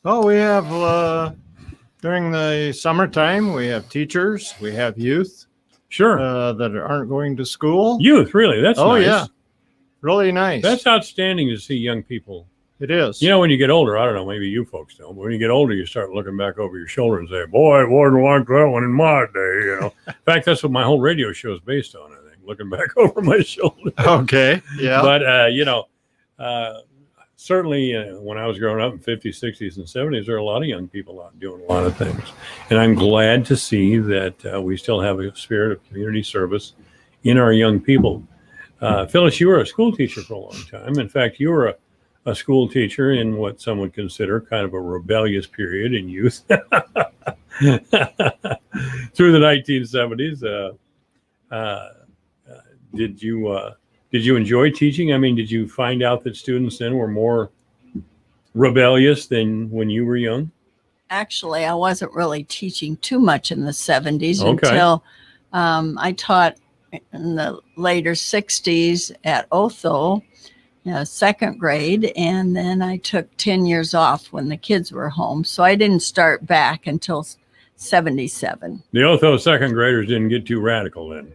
Oh, we have during the summertime, we have teachers, we have youth Sure. that aren't going to school. Youth, really? That's Oh, nice. yeah. Really nice. That's outstanding to see young people. It is. You know, when you get older, I don't know, maybe you folks don't, but when you get older, you start looking back over your shoulder and say, boy, it wasn't like that one in my day, In fact, that's what my whole radio show is based on, I think, looking back over my shoulder. Okay, yeah. But, certainly when I was growing up in 50s, 60s, and 70s, there were a lot of young people out doing a lot of things. And I'm glad to see that we still have a spirit of community service in our young people. Phyllis, you were a school teacher for a long time. In fact, you were a school teacher in what some would consider kind of a rebellious period in youth through the 1970s. Did you enjoy teaching? I mean, did you find out that students then were more rebellious than when you were young? Actually, I wasn't really teaching too much in the 70s Okay. until I taught in the later 60s at Otho, second grade, and then I took 10 years off when the kids were home. So I didn't start back until 77. The Otho second graders didn't get too radical then.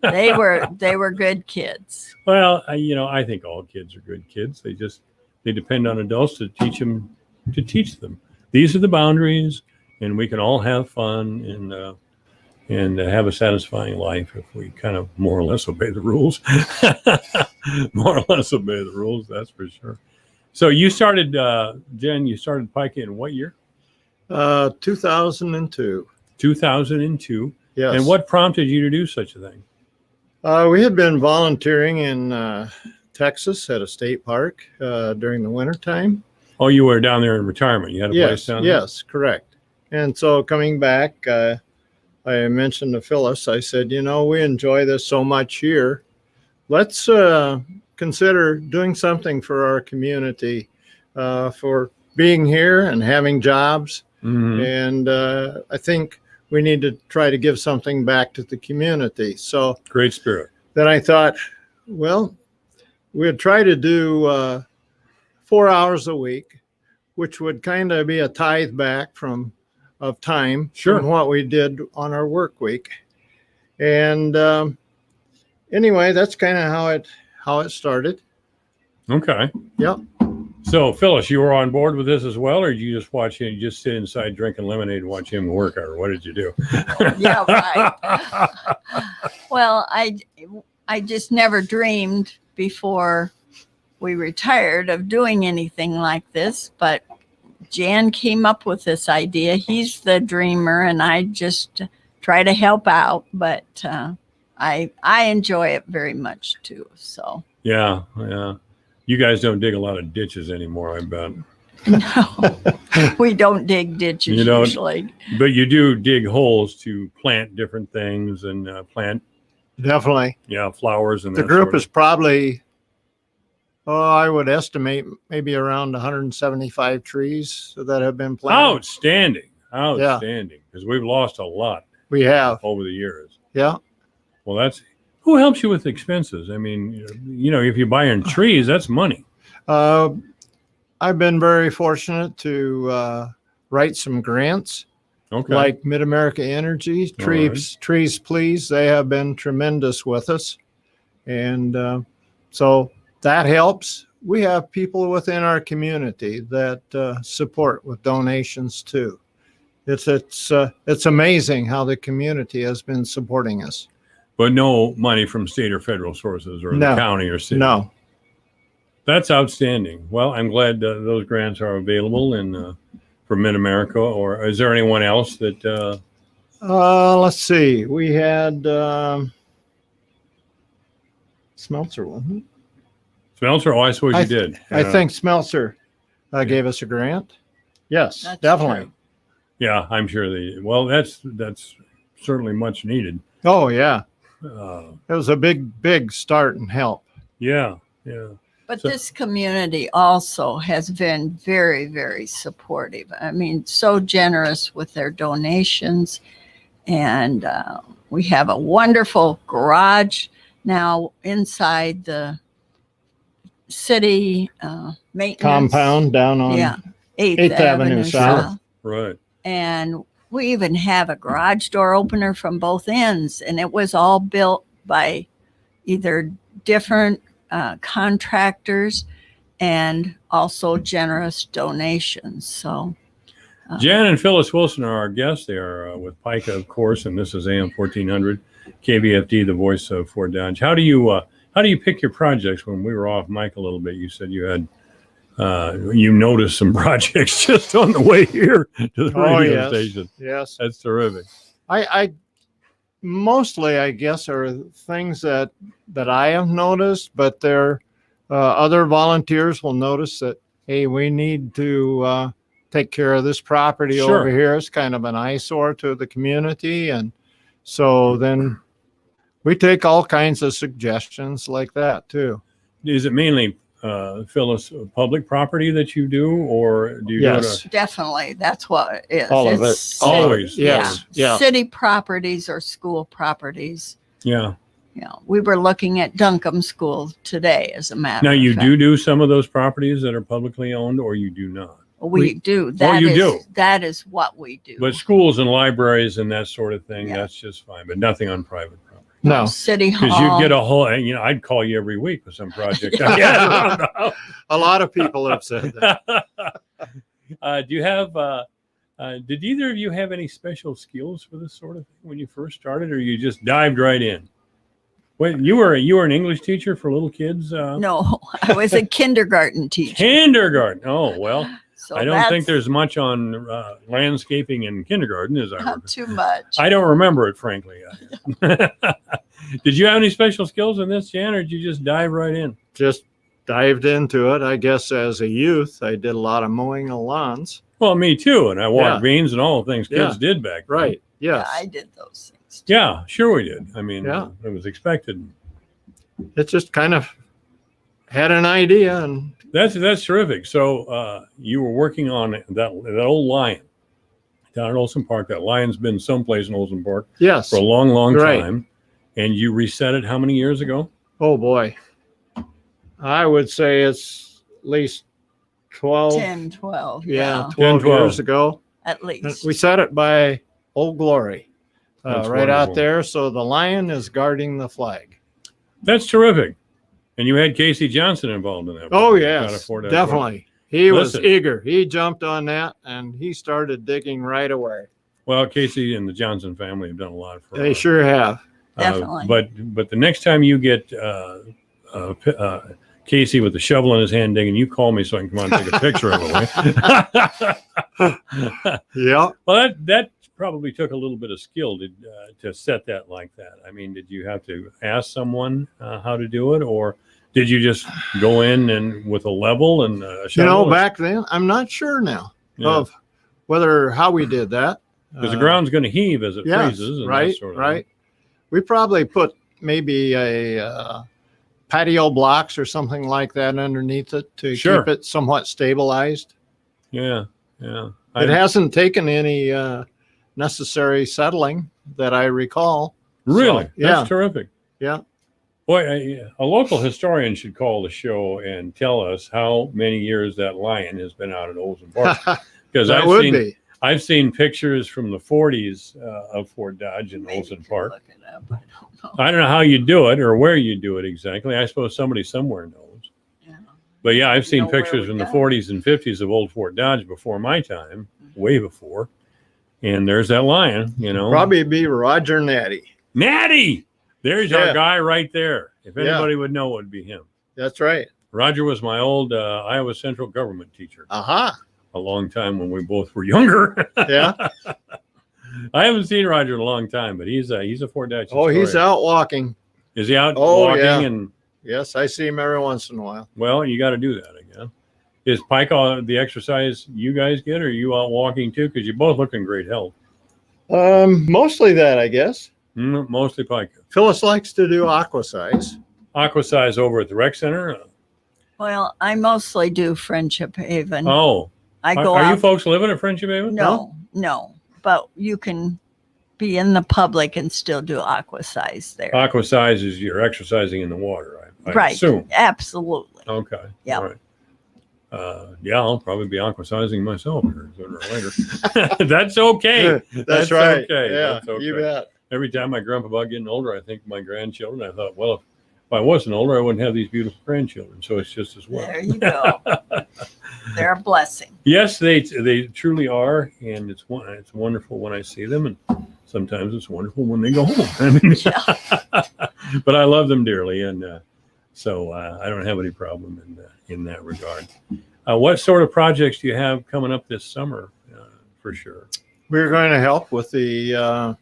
They were good kids. Well, I think all kids are good kids. They depend on adults to teach them. These are the boundaries, and we can all have fun and have a satisfying life if we kind of more or less obey the rules. More or less obey the rules, that's for sure. So you started, Jen, you started Pica in what year? 2002. 2002. Yes. And what prompted you to do such a thing? We had been volunteering in Texas at a state park during the wintertime. Oh, you were down there in retirement. You had a place down there? Yes, correct. And so coming back, I mentioned to Phyllis, I said, we enjoy this so much here. Let's consider doing something for our community, for being here and having jobs. Mm-hmm. And I think we need to try to give something back to the community. So great spirit. Then I thought, well, we'd try to do 4 hours a week, which would kind of be a tithe back of time from what we did on our work week. And anyway, that's kind of how it started. Okay. Yep. So, Phyllis, you were on board with this as well, or did you just watch him, you just sit inside drinking lemonade and watch him work, or what did you do? Yeah, right. Well, I just never dreamed before we retired of doing anything like this, but Jan came up with this idea. He's the dreamer, and I just try to help out, but I enjoy it very much too. So Yeah. You guys don't dig a lot of ditches anymore, I bet. no, we don't dig ditches usually. But you do dig holes to plant different things and plant. Definitely. Yeah, flowers and the group is probably, I would estimate maybe around 175 trees that have been planted. Outstanding. Because we've lost a lot. We have over the years. Yeah. Well, who helps you with expenses? I mean, if you're buying trees, that's money. I've been very fortunate to write some grants. Okay. Like Mid-America Energy, Trees Please. They have been tremendous with us. And so that helps. We have people within our community that support with donations too. It's amazing how the community has been supporting us. But no money from state or federal sources or the county or city. No. That's outstanding. Well, I'm glad those grants are available and for Mid-America. Or is there anyone else that? Let's see. We had Smeltzer, wasn't it? Smeltzer? Oh, I suppose you did. I think Smeltzer gave us a grant. Yes, That's definitely. true. Yeah, I'm sure that's certainly much needed. Oh, yeah. It was a big start and help. Yeah. But this community also has been very, very supportive. I mean, so generous with their donations. And we have a wonderful garage now inside the city maintenance Compound down on 8th, 8th Avenue Avenue South. South. Right. And we even have a garage door opener from both ends. And it was all built by either different contractors and also generous donations. So Jan and Phyllis Wilson are our guests. They are with PICA, of course, and this is AM 1400 KVFD, the voice of Fort Dodge. How do you pick your projects? When we were off mic a little bit, you said you had you noticed some projects just on the way here to the radio station. Yes, That's terrific. I mostly, I guess, are things that I have noticed, but there other volunteers will notice that, hey, we need to take care of this property Sure. over here. It's kind of an eyesore to the community, and so then we take all kinds of suggestions like that too. Is it mainly Phyllis, public property that you do, or do you Yes. go to definitely, that's what it is. All of It's it. city- Always. Yes. Yeah. City properties or school properties. Yeah. We were looking at Duncombe School today, as a matter Now of you fact. do some of those properties that are publicly owned, or you do not. We do. you do? That is what we do. But schools and libraries and that sort of thing, Yeah. that's just fine. But nothing on private property. No. City Because Hall. you get a whole, I'd call you every week with some project. A lot of people have said that. Do you have, did either of you have any special skills for this sort of thing when you first started, or you just dived right in? Wait, you were an English teacher for little kids? No, I was a kindergarten teacher. Kindergarten. Oh, well, So I don't think that's there's much on landscaping in kindergarten, as I remember. not too much. I don't remember it, frankly. Did you have any special skills in this, Jan, or did you just dive right in? Just dived into it. I guess as a youth, I did a lot of mowing of lawns. Well, me too. And I walked Yeah. beans and all the things kids Yeah. did back then. Right. Yes. Yeah, I did those things. Yeah, sure we did. I mean, Yeah. it was expected. It just kind of had an idea, and That's terrific. So you were working on that old lion down at Olson Park. That lion's been someplace in Olson Park yes. for a long, long Right. time. And you reset it how many years ago? Oh boy. I would say it's at least 12. 10, 12. Yeah, 10, 12 12. years ago. At And least. we set it by Old Glory, That's right out wonderful. there. So the lion is guarding the flag. That's terrific. And you had Casey Johnson involved in that. Oh, project, yes, out of Fort Dodge. definitely. He was Listen. eager. He jumped on that and he started digging right away. Well, Casey and the Johnson family have done a lot for They sure have. Definitely. But the next time you get Casey with the shovel in his hand digging, you call me so I can come out and take a picture of it. Yeah. Well, that probably took a little bit of skill to set that like that. I mean, did you have to ask someone how to do it, or did you just go in and with a level and a shovel? Back then, I'm not sure now Yeah. of how we did that. Because the ground's going to heave as it Yes, freezes. And right, that sort of right. We probably put maybe a patio blocks or something like that underneath it to Sure. keep it somewhat stabilized. Thing. Yeah. It hasn't taken any necessary settling that I recall. Really? So, yeah. That's terrific. Yeah. Boy, a local historian should call the show and tell us how many years that lion has been out at Olson Park. Because That would be. I've seen pictures from the 40s of Fort Dodge in Maybe Olson to Park. look it up. I don't know. I don't know how you do it or where you do it exactly. I suppose somebody somewhere knows. Yeah. But yeah, I've seen Know where pictures we from the go. 40s and 50s of old Fort Dodge before my time, way before. And there's that lion, Probably be Roger Natty. Natty! There's Yeah. our guy right there. If Yeah. anybody would know, it would be him. That's right. Roger was my old Iowa Central government teacher Aha. a long time when we both were younger. Yeah. I haven't seen Roger in a long time, but he's a Fort Dodge Oh, he's historian. out walking. Is he out Oh, walking? yeah. And Yes, I see him every once in a while. well, you got to do that, I guess. Is Pike the exercise you guys get, or are you out walking too? Because you both look in great health. Mostly that, I guess. Mostly Pike. Phyllis likes to do aquasize. Aquasize over at the rec center. Well, I mostly do Friendship Haven. Oh, I go are out. you folks living at Friendship Haven? No. But you can be in the public and still do aquasize there. Aquasize is you're exercising in the water, I Right. assume. Absolutely. Okay. Yeah. All right. Yeah, I'll probably be aquasizing myself here sooner or later. That's okay. That's right. Okay. Yeah, That's okay. you bet. Every time I grump about getting older, I think of my grandchildren. I thought, well, if I wasn't older, I wouldn't have these beautiful grandchildren. So it's just as well. There you go. They're a blessing. Yes, they truly are, and it's wonderful when I see them, and sometimes it's wonderful when they go home. I mean, but I love them dearly, and so I don't have any problem in that regard. What sort of projects do you have coming up this summer? For sure, We're going to help with the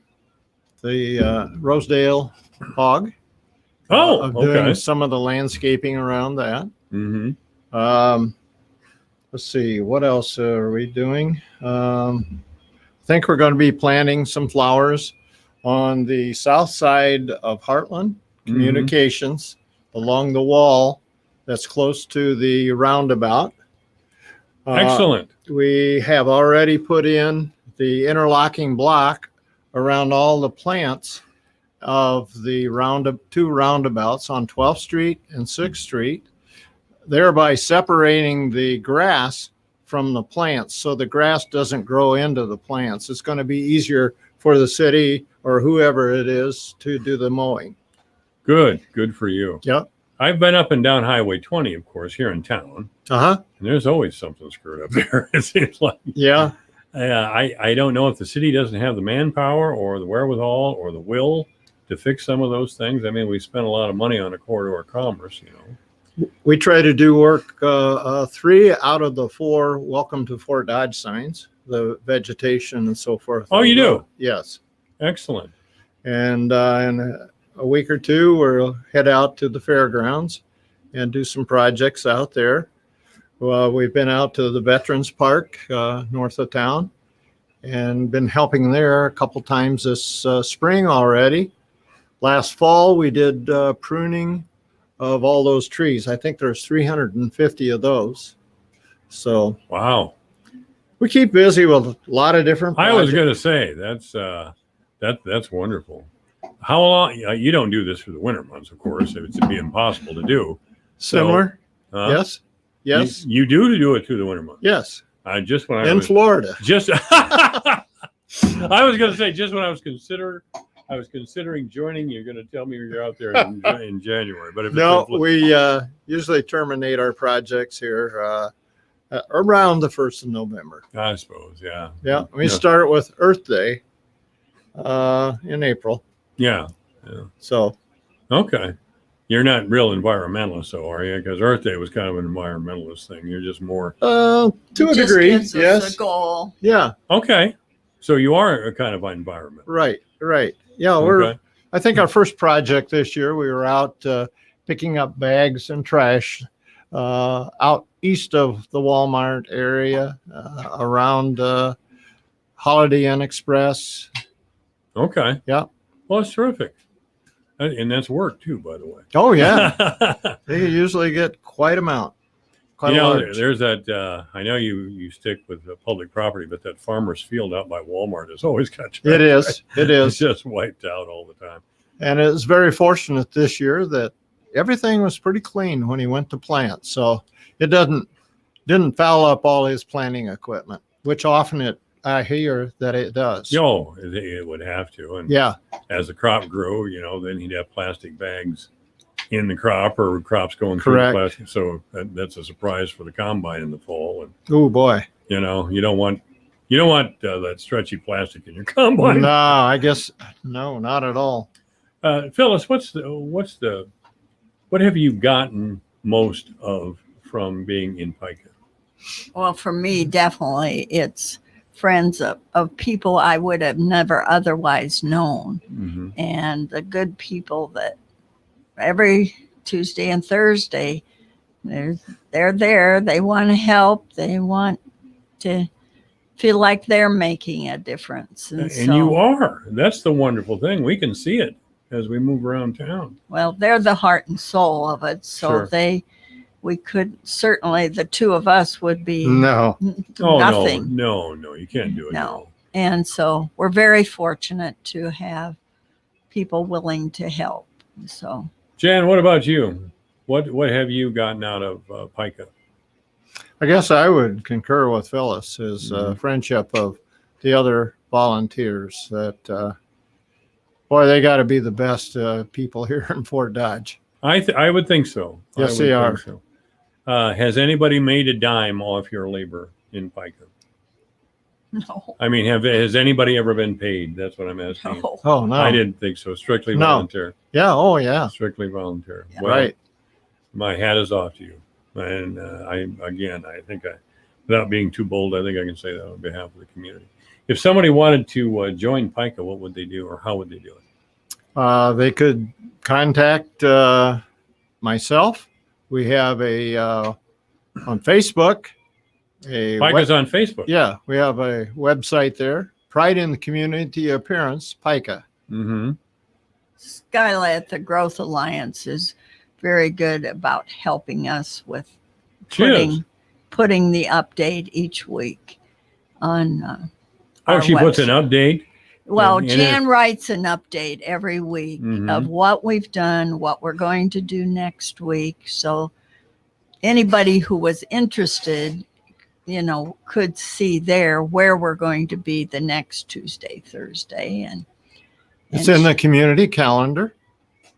Rosedale hog. Of doing some of the landscaping around that. Mm-hmm. Let's see, what else are we doing? I think we're going to be planting some flowers on the south side of Heartland Communications along the wall that's close to the roundabout. Excellent. We have already put in the interlocking block around all the plants of the two roundabouts on 12th Street and 6th Street, thereby separating the grass from the plants so the grass doesn't grow into the plants. It's going to be easier for the city or whoever it is to do the mowing. Good for you. Yep. I've been up and down Highway 20, of course, here in town. Uh-huh. And there's always something screwed up there, it seems like. Yeah. I don't know if the city doesn't have the manpower or the wherewithal or the will to fix some of those things. I mean, we spent a lot of money on a corridor of commerce, We try to do work 3 out of the 4 welcome to Fort Dodge signs, the vegetation and so forth. Oh, you do? Yes. Excellent. And in a week or two, we'll head out to the fairgrounds and do some projects out there. Well, we've been out to the Veterans Park north of town and been helping there a couple times this spring already. Last fall, we did pruning of all those trees. I think there's 350 of those. So wow, we keep busy with a lot of different projects. I was going to say that's wonderful. How long? You don't do this for the winter months, of course. It would be impossible to do. Similar. Yes. Yes. You do it through the winter months. Yes. Just when in Florida. Just I was going to say just when I was considering joining. You're going to tell me you're out there in January, but if no, we usually terminate our projects here around the 1st of November. I suppose, yeah. Yeah, we start with Earth Day in April. Yeah. So, okay, you're not real environmentalist, though, are you? Because Earth Day was kind of an environmentalist thing. You're just more to a degree. Gives yes. us a goal. Yeah. Okay, so you are a kind of environment. Right. Yeah, I think our first project this year, we were out picking up bags and trash out east of the Walmart area around Holiday Inn Express. Okay. Yeah. Well, that's terrific. And that's work too, by the way. Oh, yeah. They usually get quite amount. There's that, I know you stick with the public property, but that farmer's field out by Walmart is always got trash. It is. It is. It's just wiped out all the time. And it was very fortunate this year that everything was pretty clean when he went to plant. So it didn't foul up all his planting equipment, which often I hear that it does. It would have to. And yeah, as the crop grew, then he'd have plastic bags in the crop or crops going Correct. through the plastic. So that's a surprise for the combine in the fall. And oh boy, you don't want that stretchy plastic in your combine. No, I guess no, not at all. Phyllis, what have you gotten most of from being in Pica? Well, for me, definitely it's friends of people I would have never otherwise known. Mm-hmm. And the good people that every Tuesday and Thursday, they're there. They want to help. They want to feel like they're making a difference. And so, you are. That's the wonderful thing. We can see it as we move around town. Well, they're the heart and soul of it. So Sure. we could certainly, the two of us would be nothing. No, you can't do it. No. And so we're very fortunate to have people willing to help. So, Jan, what about you? What have you gotten out of Pica? I guess I would concur with Phyllis, his friendship of the other volunteers that, boy, they got to be the best people here in Fort Dodge. I would think so. Yes, I would they think are. So. Has anybody made a dime off your labor in Pica? No. I mean, has anybody ever been paid? That's what I'm asking. No. Oh, no. I didn't think so. Strictly No. volunteer. Yeah. Oh, yeah. Strictly volunteer. Yeah. Well, Right. my hat is off to you. And I think without being too bold, I think I can say that on behalf of the community. If somebody wanted to join PICA, what would they do, or how would they do it? They could contact myself. We have a on Facebook. PICA's on Facebook. Yeah, we have a website there. Pride in the Community Appearance, PICA. Mm-hmm. Skyla at the Growth Alliance is very good about helping us with She putting the update each week on our she puts an website. update. Well, and Jan writes an update every week Mhm. of what we've done, what we're going to do next week. So anybody who was interested, could see there where we're going to be the next Tuesday, Thursday. And It's in the community calendar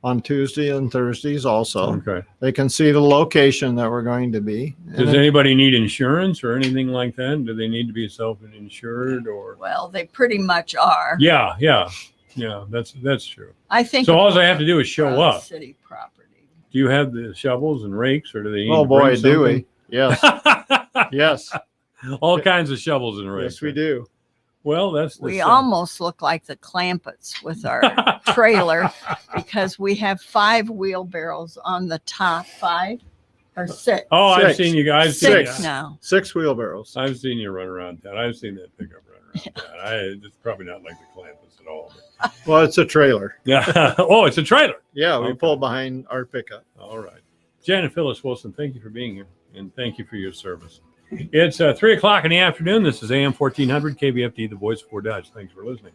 on Tuesday and Thursdays also. Okay. They can see the location that we're going to be. Does anybody need insurance or anything like that? Do they need to be self-insured or? well, they pretty much are. Yeah. That's true. I think So all I have to do is show up. City property. Do you have the shovels and rakes, or do they? Need Oh to bring boy, do we? something? Yes, yes, All kinds of shovels and rakes. yes, we do. Well, that's We almost look like the Clampets with our trailer because we have 5 wheelbarrows on the top. 5 or 6? Oh, I've Six. seen you guys. 6 now. 6 wheelbarrows. I've seen you run around town. I've seen that pickup run around town. It's probably not like the Clampets at all. Well, it's a trailer. Yeah. Oh, it's a trailer. Yeah, we Okay. pull behind our pickup. All right. Jan and Phyllis Wilson, thank you for being here, and thank you for your service. It's 3 o'clock in the afternoon. This is AM 1400 KBFD, the voice of Fort Dodge. Thanks for listening.